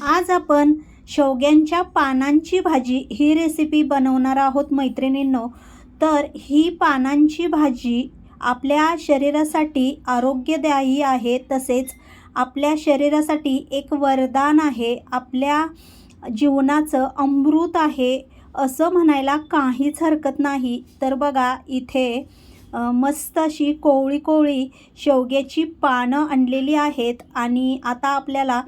आज आपण शेवग्यांच्या पानांची भाजी ही रेसिपी बनवणार आहोत मैत्रिणींनो। तर ही पानांची भाजी आपल्या शरीरासाठी आरोग्यदायी आहे, तसेच आपल्या शरीरासाठी एक वरदान आहे, आपल्या जीवनाचं अमृत आहे असं म्हणायला काहीच हरकत नाही। तर बघा इथे मस्त अशी कोवळी कोवळी शेवग्याची पानं आणलेली आहेत आणि आता आपल्याला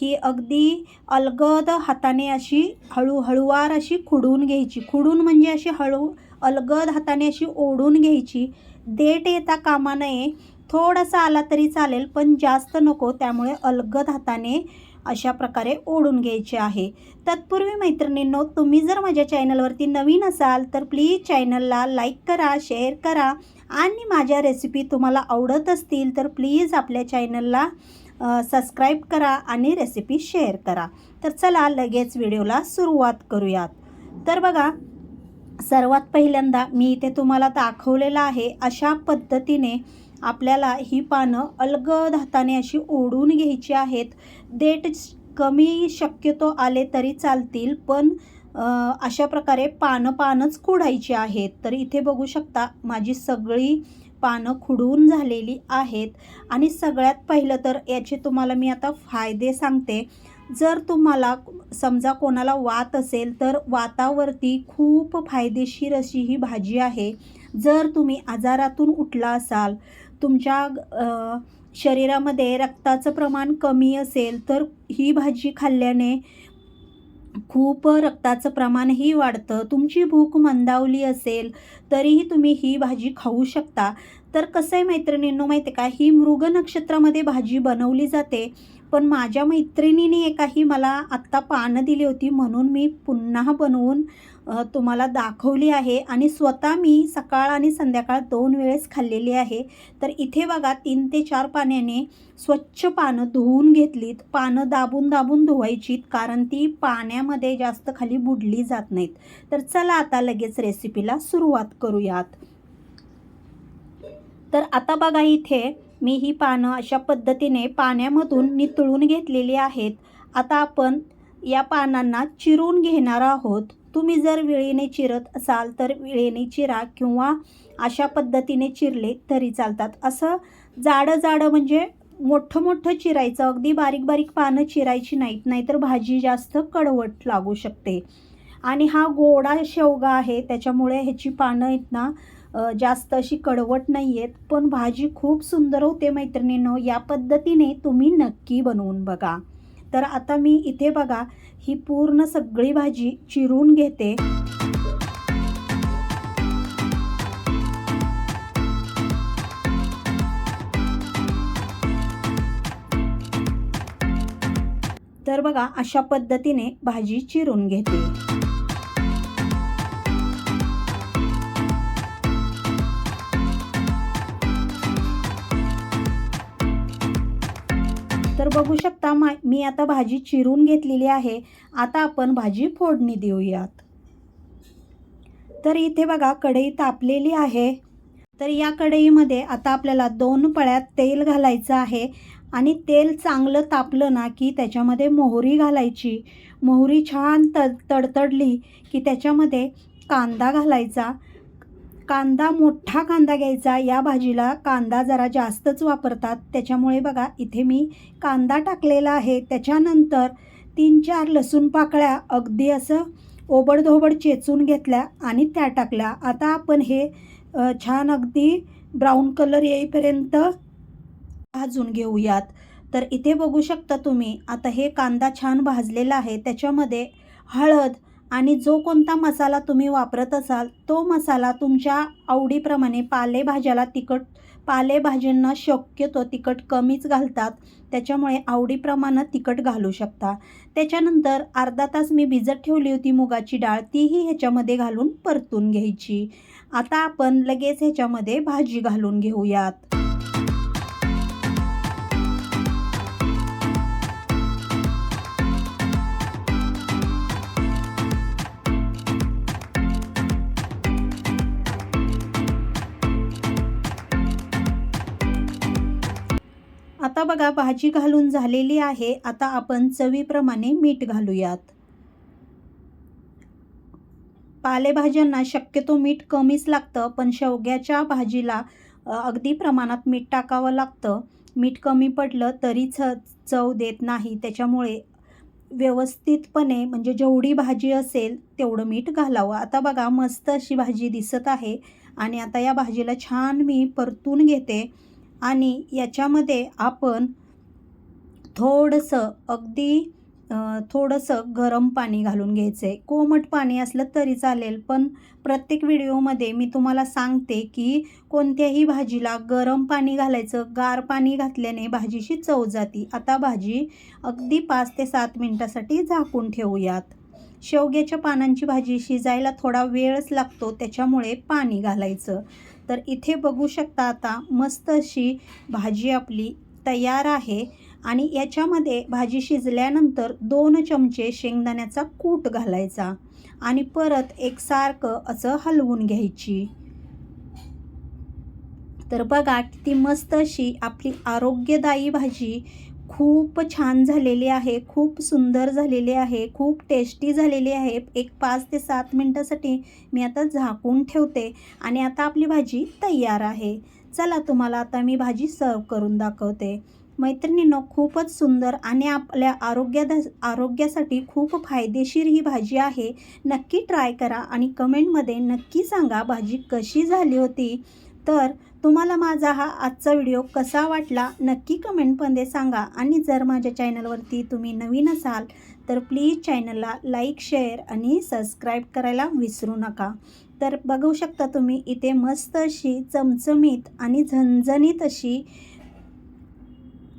ही अगदी अलगद हाताने अशी हळूवार अशी खुडून घ्यायची। खुडून म्हणजे अशी अलगद हाताने अशी ओढून घ्यायची। देठ येता कामा नये, थोडासा आला तरी चालेल पण जास्त नको, त्यामुळे अलगद हाताने अशा प्रकारे ओढून घ्यायचे आहे। तत्पूर्वी मैत्रिणींनो, तुम्ही जर माझ्या चॅनलवरती नवीन असाल तर प्लीज चॅनलला लाईक करा, शेअर करा आणि माझ्या रेसिपी तुम्हाला आवडत असतील तर प्लीज आपल्या चॅनलला सबस्क्राईब करा आणि रेसिपी शेअर करा। तर चला लगेच व्हिडिओला सुरुवात करूयात। तर बघा, सर्वात पहिल्यांदा मी इथे तुम्हाला दाखवलेलं आहे अशा पद्धतीने आपल्याला ही पानं अलगद हाताने अशी ओढून घ्यायची आहेत। देठ कमी शक्यतो आले तरी चालतील, पण अशा प्रकारे पानंच खुडायची आहेत। तर इथे बघू शकता माझी सगळी पानं खुडून झालेली आहेत। आणि सगळ्यात पहिलं तर याचे तुम्हाला मी आता फायदे सांगते। जर तुम्हाला समजा कोणाला वात असेल तर वातावरती खूप फायदेशीर अशी ही भाजी आहे। जर तुम्ही आजारातून उठला असाल, तुमच्या शरीरामध्ये रक्ताचं प्रमाण कमी असेल तर ही भाजी खाल्ल्याने खूप रक्ताचं प्रमाणही वाढतं। तुमची भूक मंदावली असेल तरीही तुम्ही ही भाजी खाऊ शकता। तर कसं आहे मैत्रिणींनो, माहिती आहे का, ही मृग नक्षत्रामध्ये भाजी बनवली जाते, पण माझ्या मैत्रिणीने एकाही मला आत्ता पानं दिली होती म्हणून मी पुन्हा बनवून तुम्हाला दाखवली आहे आणि स्वतः मी सकाळ आणि संध्याकाळ 2 वेळेस खाल्लेली आहे। तर इथे बघा 3 ते 4 पाण्याने स्वच्छ पानं धुवून घेतलीत। पानं दाबून धुवायचीत, कारण ती पाण्यामध्ये जास्त खाली बुडली जात नाहीत। तर चला आता लगेच रेसिपीला सुरुवात करूयात। तर आता बघा इथे मी ही पानं अशा पद्धतीने पाण्यामधून नितळून घेतलेली आहेत। आता आपण या पानांना चिरून घेणार आहोत। तुम्ही जर विळीने चिरत असाल तर विळीने चिरा किंवा अशा पद्धतीने चिरले तरी चालतात। असं जाडं म्हणजे मोठं चिरायचं, अगदी बारीक पानं चिरायची नाहीत, नाहीतर भाजी जास्त कडवट लागू शकते। आणि हा गोडा शेवगा आहे त्याच्यामुळे ह्याची पानं आहेत ना जास्त अशी कडवट नाही आहेत, पण भाजी खूप सुंदर होते मैत्रिणींनो। या पद्धतीने तुम्ही नक्की बनवून बघा। तर आता मी इथे बघा ही पूर्ण सगळी भाजी चिरून घेते। तर बघा अशा पद्धतीने भाजी चिरून घेते। तर बघू शकता मी आता भाजी चिरून घेतलेली आहे। आता आपण भाजी फोडणी देऊयात। तर इथे बघा कढई तापलेली आहे। तर या कढईमध्ये आता आपल्याला 2 पळ्यात तेल घालायचं आहे आणि तेल चांगलं तापलं ना की त्याच्यामध्ये मोहरी घालायची। मोहरी छान तडतडली की त्याच्यामध्ये कांदा घालायचा। कांदा मोठा कांदा घ्यायचा, या भाजीला कांदा जरा जास्तच वापरतात, त्याच्यामुळे बघा इथे मी कांदा टाकलेला आहे। त्याच्यानंतर 3-4 लसूण पाकळ्या अगदी असं ओबडधोबड चेचून घेतल्या आणि त्या टाकल्या। आता आपण हे छान अगदी ब्राऊन कलर येईपर्यंत भाजून घेऊयात। तर इथे बघू शकता तुम्ही आता हे कांदा छान भाजलेला आहे। त्याच्यामध्ये हळद आणि जो कोणता मसाला तुम्ही वापरत असाल तो मसाला तुमच्या आवडीप्रमाणे, पालेभाज्यांना शक्यतो तिखट कमीच घालतात, त्याच्यामुळे आवडीप्रमाणे तिखट घालू शकता। त्याच्यानंतर अर्धा तास मी भिजत ठेवली होती मुगाची डाळ, तीही ह्याच्यामध्ये घालून परतून घ्यायची। आता आपण लगेच ह्याच्यामध्ये भाजी घालून घेऊयात। आता बघा भाजी घालून झालेली आहे. आता आपण चवीप्रमाणे मीठ घालूयात. पालेभाज्यांना शक्यतो मीठ कमीच लागतं, पण शेवग्याच्या भाजीला अगदी प्रमाणात मीठ टाकावं लागतं. मीठ कमी पडलं तरी चव देत नाही. त्याच्यामुळे व्यवस्थितपणे म्हणजे जेवढी भाजी असेल तेवढं मीठ घालावं. आता बघा मस्त अशी भाजी दिसत आहे आणि आता या भाजीला छान मी परतून घेते आणि याच्यामध्ये आपण थोडंसं गरम पाणी घालून घ्यायचं आहे. कोमट पाणी असलं तरी चालेल, पण प्रत्येक व्हिडिओमध्ये मी तुम्हाला सांगते की कोणत्याही भाजीला गरम पाणी घालायचं. गार पाणी घातल्याने भाजीची चव जाती. आता भाजी अगदी 5 ते 7 मिनटासाठी झाकून ठेवूयात. शेवग्याच्या पानांची भाजी शिजायला थोडा वेळच लागतो, त्याच्यामुळे पाणी घालायचं. तर इथे बघू शकता आता मस्त अशी भाजी आपली तयार आहे आणि याच्यामध्ये भाजी शिजल्यानंतर 2 चमचे शेंगदाण्याचा कूट घालायचा आणि परत एकसारखं असं हलवून घ्यायची. तर बघा किती मस्त अशी आपली आरोग्यदायी भाजी खूप छान झालेली आहे, खूप सुंदर झालेली आहे, खूप टेस्टी झालेली आहे. एक 5 ते 7 मिनटासाठी मी आता झाकून ठेवते आणि आता आपली भाजी तयार आहे. चला तुम्हाला आता मी भाजी सर्व करून दाखवते. मैत्रिणींनो, खूपच सुंदर आणि आपल्या आरोग्यासाठी खूप फायदेशीर ही भाजी आहे. नक्की ट्राय करा आणि कमेंटमध्ये नक्की सांगा भाजी कशी झाली होती. तर तुम्हाला माझा हा आजचा व्हिडिओ कसा वाटला नक्की कमेंटमध्ये सांगा आणि जर माझ्या चॅनलवरती तुम्ही नवीन असाल तर प्लीज चॅनलला लाईक, शेअर आणि सबस्क्राईब करायला विसरू नका. तर बघू शकता तुम्ही इथे मस्त अशी चमचमीत आणि झणझणीत अशी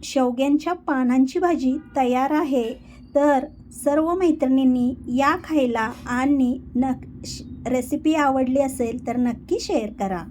शेवग्यांच्या पानांची भाजी तयार आहे. तर सर्व मैत्रिणींनी या खायला आणि रेसिपी आवडली असेल तर नक्की शेअर करा.